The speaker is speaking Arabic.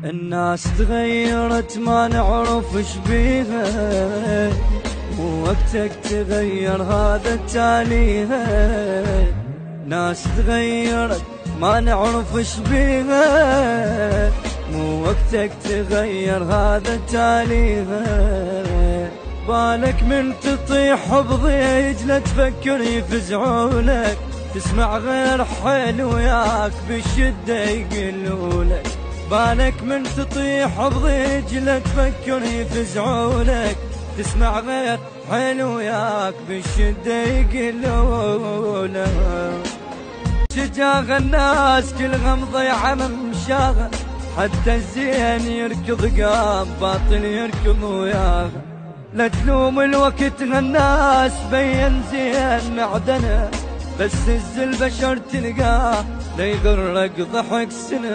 الناس تغيرت ما نعرف ايش بيها، ووقتك تغير هذا التاليها. ناس تغيرت ما نعرف ايش بيها، مو وقتك تغير هذا التاليها. بالك من تطيح بضيج لا تفكر يفزعولك، تسمع غير حيل وياك بالشدة يقلولك. بالك من تطيح بضيج لا تفكر يفزعولك، تسمع غير حيل وياك بالشدة يقلولك. شجاغ الناس كلهم ضيعة ممشاغة، حتى الزين يركض قام باطل يركض وياها. لا تلوم الوقت الناس بين زين معدنه، بس هز البشر تلقاه لا يغرك ضحك سنة.